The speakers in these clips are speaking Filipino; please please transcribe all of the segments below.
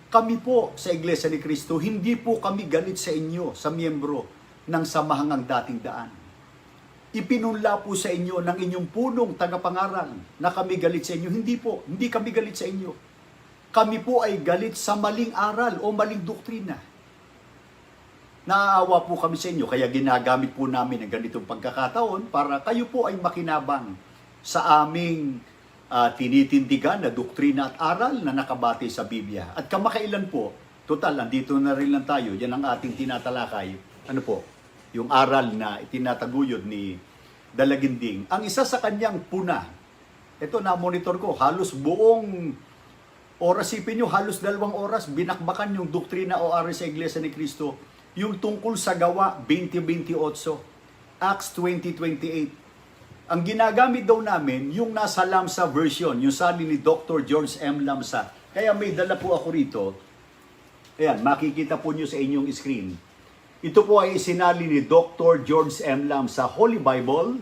Kami po sa Iglesia ni Cristo, hindi po kami galit sa inyo, sa miyembro ng samahangang dating daan. Ipinunla po sa inyo ng inyong punong tagapangaral na kami galit sa inyo. Hindi po, hindi kami galit sa inyo. Kami po ay galit sa maling aral o maling doktrina. Naaawa po kami sa inyo, kaya ginagamit po namin ang ganitong pagkakataon para kayo po ay makinabang sa aming tinitindigan na doktrina at aral na nakabatay sa Biblia. At kamakailan po, total, nandito na rin lang tayo, yan ang ating tinatalakay. Ano po? Yung aral na itinataguyod ni Dalaginding. Ang isa sa kanyang puna, ito na-monitor ko, halos buong oras, sipin nyo, halos 2 oras, binakbakan yung doktrina o aral sa Iglesia ni Cristo, yung tungkol sa Gawa 20:28, Acts 20:28. Ang ginagamit daw namin, yung nasa Lamsa version, yung sali ni Dr. George M. Lamsa. Kaya may dala po ako rito. Ayan, makikita po nyo sa inyong screen. Ito po ay isinali ni Dr. George M. Lamsa, Holy Bible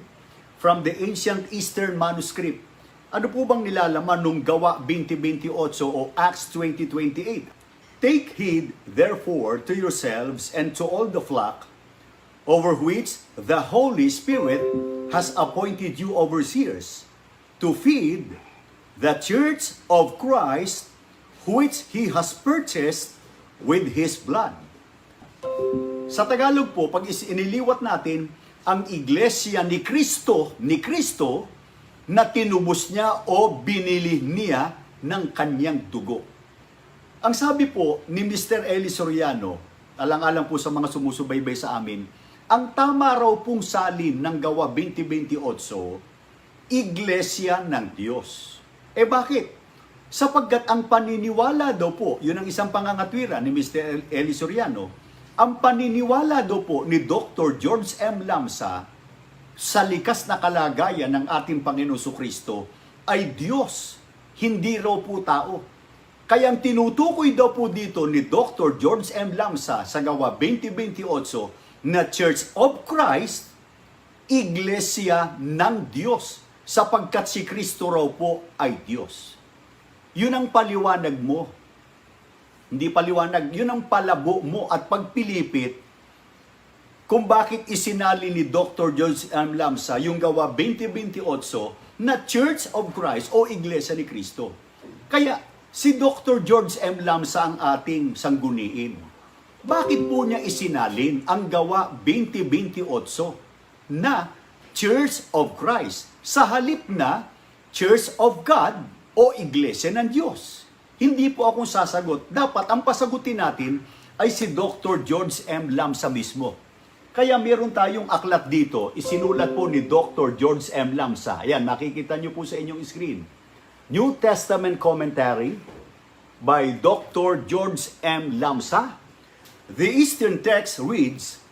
from the Ancient Eastern Manuscript. Ano po bang nilalaman nung Gawa 20:28 o Acts 20:28? Take heed, therefore, to yourselves and to all the flock, over which the Holy Spirit has appointed you overseers, to feed the church of Christ, which He has purchased with His blood. Sa Tagalog po, pag iniliwat natin, ang iglesia ni Kristo na tinubos niya o binili niya ng kanyang dugo. Ang sabi po ni Mr. Eli Soriano, alang-alang po sa mga sumusubaybay sa amin, ang tama raw pong salin ng Gawa 20:28, iglesia ng Diyos. Bakit? Sapagkat ang paniniwala daw po, yun ang isang pangangatwira ni Mr. Eli Soriano, ang paniniwala daw po ni Dr. George M. Lamsa sa likas na kalagayan ng ating Panginoon Kristo ay Diyos, hindi raw po tao. Kaya ang tinutukoy daw po dito ni Dr. George M. Lamsa sa Gawa 20:28 na Church of Christ, iglesia ng Diyos, sapagkat si Kristo raw po ay Diyos. Yun ang paliwanag mo. Hindi paliwanag, yun ang palabo mo at pagpilipit kung bakit isinali ni Dr. George M. Lamsa yung Gawa 20:28 na Church of Christ o Iglesia ni Kristo. Kaya si Dr. George M. Lamsa ang ating sangguniin. Bakit po niya isinalin ang Gawa 20:28 na Church of Christ sa halip na Church of God o Iglesia ng Diyos? Hindi po akong sasagot. Dapat ang pasagutin natin ay si Dr. George M. Lamsa mismo. Kaya meron tayong aklat dito, isinulat po ni Dr. George M. Lamsa. Ayan, makikita niyo po sa inyong screen. New Testament Commentary by Dr. George M. Lamsa. The Eastern text reads,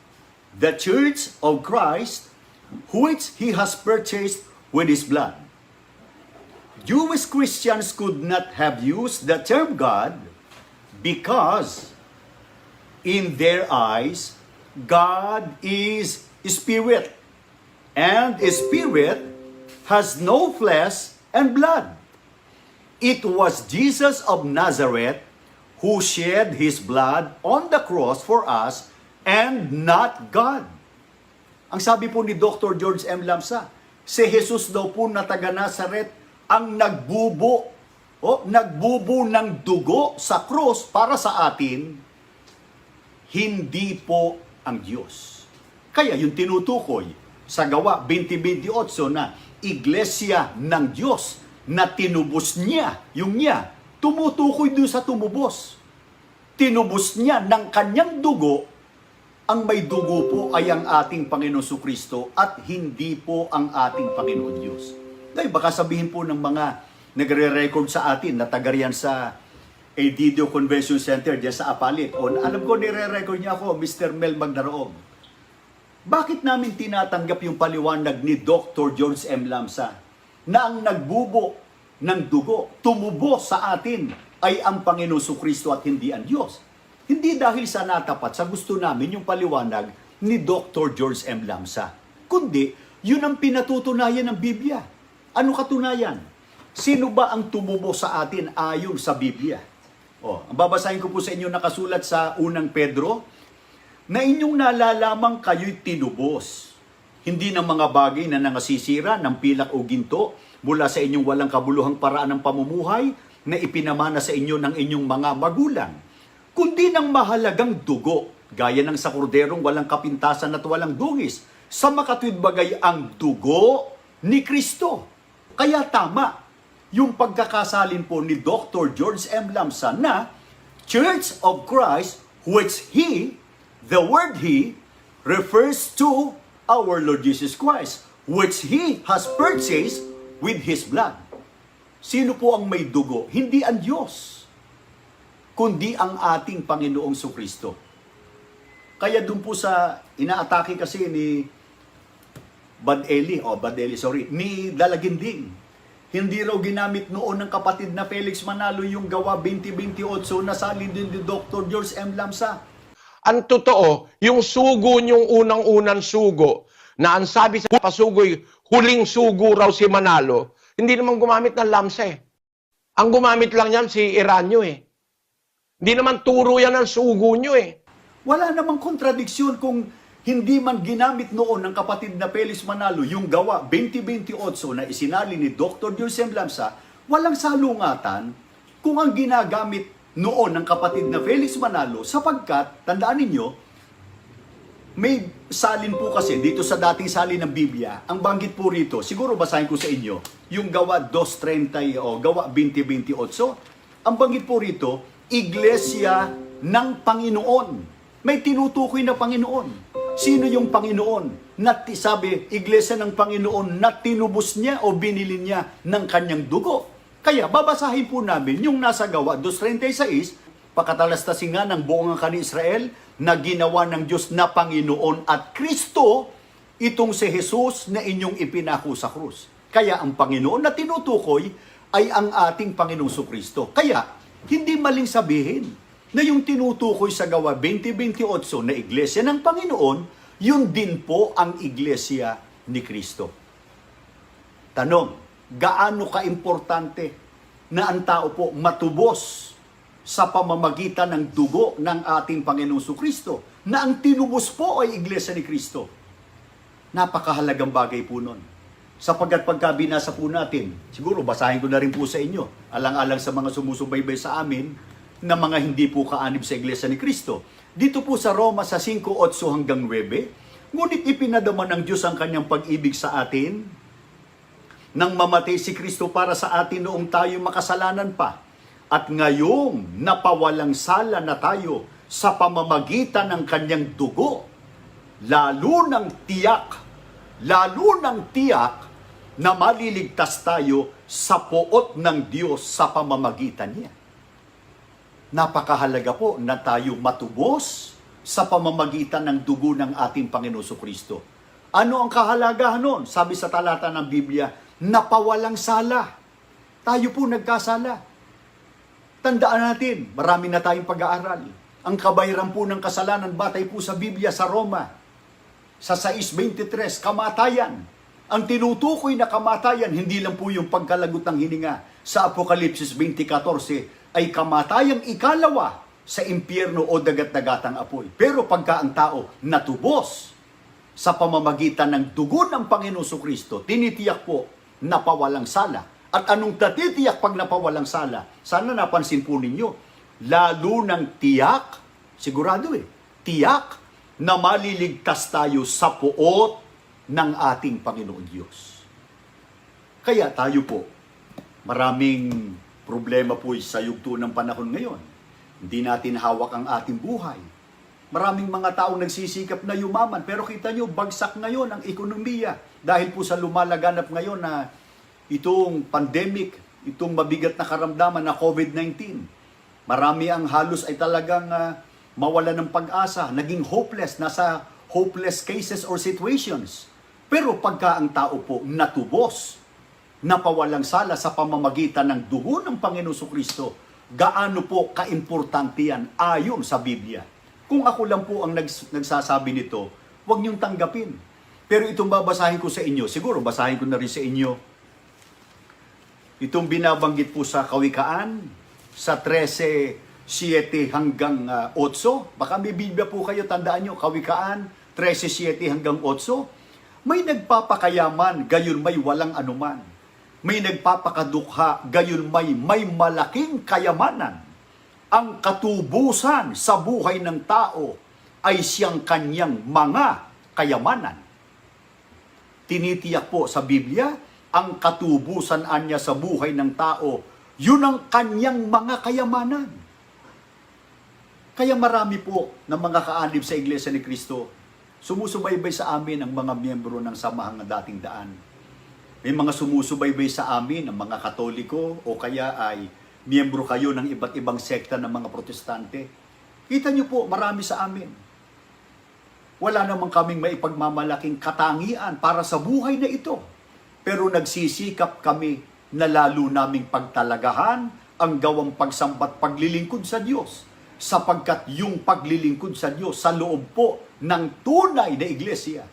"The Church of Christ, which He has purchased with His blood." Jewish Christians could not have used the term God because in their eyes, God is Spirit, and Spirit has no flesh and blood. It was Jesus of Nazareth who shed His blood on the cross for us and not God. Ang sabi po ni Dr. George M. Lamsa, si Jesus daw po na taga Nazareth ang nagbubo ng dugo sa cross para sa atin, hindi po ang Diyos. Kaya yung tinutukoy sa Gawa 20:28 na iglesia ng Diyos, na tinubos niya, yung niya, tumutukoy doon sa tumubos. Tinubos niya ng kanyang dugo, ang may dugo po ay ang ating Panginoon Kristo at hindi po ang ating Panginoon Diyos. Dahil baka sabihin po ng mga nagre-record sa atin na taga riyan sa Edidio Convention Center diyan sa Apalit. O alam ko nire-record niya ako, Mr. Mel Magdaraog. Bakit namin tinatanggap yung paliwanag ni Dr. George M. Lamsa na ang nagbubo ng dugo, tumubo sa atin ay ang Panginoon Kristo at hindi ang Diyos? Hindi dahil sa natapat sa gusto namin yung paliwanag ni Dr. George M. Lamsa, kundi yun ang pinatutunayan ng Biblia. Ano katunayan? Sino ba ang tumubo sa atin ayon sa Biblia? Ang babasahin ko po sa inyo nakasulat sa unang Pedro, na inyong nalalamang kayo'y tinubos, hindi ng mga bagay na nangasisira ng pilak o ginto mula sa inyong walang kabuluhang paraan ng pamumuhay na ipinamana sa inyo ng inyong mga magulang, kundi ng mahalagang dugo, gaya ng sa korderong walang kapintasan at walang dungis, sa makatwid bagay ang dugo ni Kristo. Kaya tama yung pagkakasalin po ni Dr. George M. Lamsa na Church of Christ, which He, the word He, refers to our Lord Jesus Christ, which He has purchased with His blood. Sino po ang may dugo? Hindi ang Diyos, kundi ang ating Panginoong Sukristo. Kaya dun po sa inaatake kasi ni ni Dalaginding, hindi raw ginamit noon ng kapatid na Felix Manalo yung gawa 2028 na salin din ni Dr. George M. Lamsa. Ang totoo, yung sugo niyong unang-unang sugo, na ang sabi sa pasugoy, huling sugo raw si Manalo, hindi naman gumamit ng Lamsa eh. Ang gumamit lang yan si Iranyo eh. Hindi naman turo yan ang sugo niyo eh. Wala namang kontradiksyon kung hindi man ginamit noon ng kapatid na Felix Manalo yung gawa 2028 na isinali ni Dr. George M. Lamsa, walang salungatan kung ang ginagamit noon ng kapatid na Felix Manalo sapagkat, tandaan ninyo, may salin po kasi dito sa dating salin ng Biblia, ang banggit po rito, siguro basahin ko sa inyo, yung gawa 2:30 o gawa 20:28, ang banggit po rito, Iglesia ng Panginoon. May tinutukoy na Panginoon. Sino yung Panginoon? Sabi, Iglesia ng Panginoon na tinubos niya o binili niya ng kanyang dugo. Kaya babasahin po namin yung nasa gawa 2:36, pakatalastasin nga ng buong angkan ni Israel na ginawa ng Diyos na Panginoon at Kristo itong si Jesus na inyong ipinako sa krus. Kaya ang Panginoon na tinutukoy ay ang ating Panginoong Sukristo. Kaya hindi maling sabihin na yung tinutukoy sa gawa 20:28 na Iglesia ng Panginoon, yun din po ang Iglesia ni Kristo. Tanong, gaano kaimportante na ang tao po matubos sa pamamagitan ng dugo ng ating Panginoong Sukristo, na ang tinubos po ay Iglesia ni Kristo? Napakahalagang bagay po nun. Sapagkat pagka binasa po natin, siguro basahin ko na rin po sa inyo, alang-alang sa mga sumusubaybay sa amin, na mga hindi po kaanib sa Iglesia ni Kristo. Dito po sa Roma sa 5:8 hanggang 9, ngunit ipinadama ng Diyos ang kanyang pag-ibig sa atin nang mamatay si Kristo para sa atin noong tayo makasalanan pa. At ngayong napawalang sala na tayo sa pamamagitan ng kanyang dugo, lalo ng tiyak na maliligtas tayo sa poot ng Diyos sa pamamagitan niya. Napakahalaga po na tayo matubos sa pamamagitan ng dugo ng ating Panginoon Sukristo. Ano ang kahalagahan nun? Sabi sa talata ng Biblia, napawalang sala. Tayo po nagkasala. Tandaan natin, marami na tayong pag-aaral. Ang kabayaran po ng kasalanan, batay po sa Biblia sa Roma, sa 6:23, kamatayan. Ang tinutukoy na kamatayan, hindi lang po yung pagkalagot ng hininga. Sa Apokalipsis 20:14, ay kamatayang ikalawa sa impyerno o dagat-dagatang apoy. Pero pagka ang tao natubos sa pamamagitan ng dugo ng Panginoong Sukristo, tinitiyak po napawalang sala. At anong tatitiyak pag napawalang sala? Sana napansin po ninyo, lalo ng tiyak, sigurado tiyak na maliligtas tayo sa poot ng ating Panginoon Diyos. Kaya tayo po, maraming problema po sa yugto ng panahon ngayon. Hindi natin hawak ang ating buhay. Maraming mga taong nagsisikap na yumaman, pero kita nyo, bagsak ngayon ang ekonomiya dahil po sa lumalaganap ngayon na itong pandemic, itong mabigat na karamdaman na COVID-19. Marami ang halos ay talagang mawala ng pag-asa, naging hopeless, nasa hopeless cases or situations. Pero pagka ang tao po natubos, napawalang sala sa pamamagitan ng dugo ng Panginoong Sukristo, gaano po kaimportante yan ayon sa Biblia. Kung ako lang po ang nagsasabi nito, huwag niyong tanggapin. Pero itong babasahin ko sa inyo, siguro basahin ko na rin sa inyo, itong binabanggit po sa Kawikaan, sa 13, 7 hanggang 8. Baka may Biblia po kayo, tandaan nyo, Kawikaan 13:7 hanggang 8. May nagpapakayaman, gayon may walang anuman. May nagpapakadukha, gayon may malaking kayamanan. Ang katubusan sa buhay ng tao ay siyang kanyang mga kayamanan. Tinitiyak po sa Biblia, ang katubusan niya sa buhay ng tao, yun ang kanyang mga kayamanan. Kaya marami po ng mga kaanib sa Iglesia ni Cristo, sumusubaybay sa amin ang mga miyembro ng Samahang Dating Daan. May mga sumusubaybay sa amin ang mga Katoliko o kaya ay miyembro kayo ng iba't ibang sekta ng mga Protestante. Kita niyo po, marami sa amin. Wala naman kaming maipagmamalaking katangian para sa buhay na ito. Pero nagsisikap kami na lalo naming pagtalagahan ang gawang pagsambat paglilingkod sa Diyos. Sapagkat yung paglilingkod sa Diyos sa loob po ng tunay na iglesia,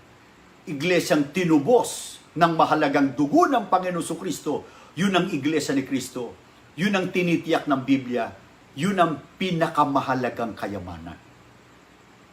iglesyang tinubos ng mahalagang dugo ng Panginoon Kristo, yun ang iglesia ni Kristo. Yun ang tinitiyak ng Biblia. Yun ang pinakamahalagang kayamanan.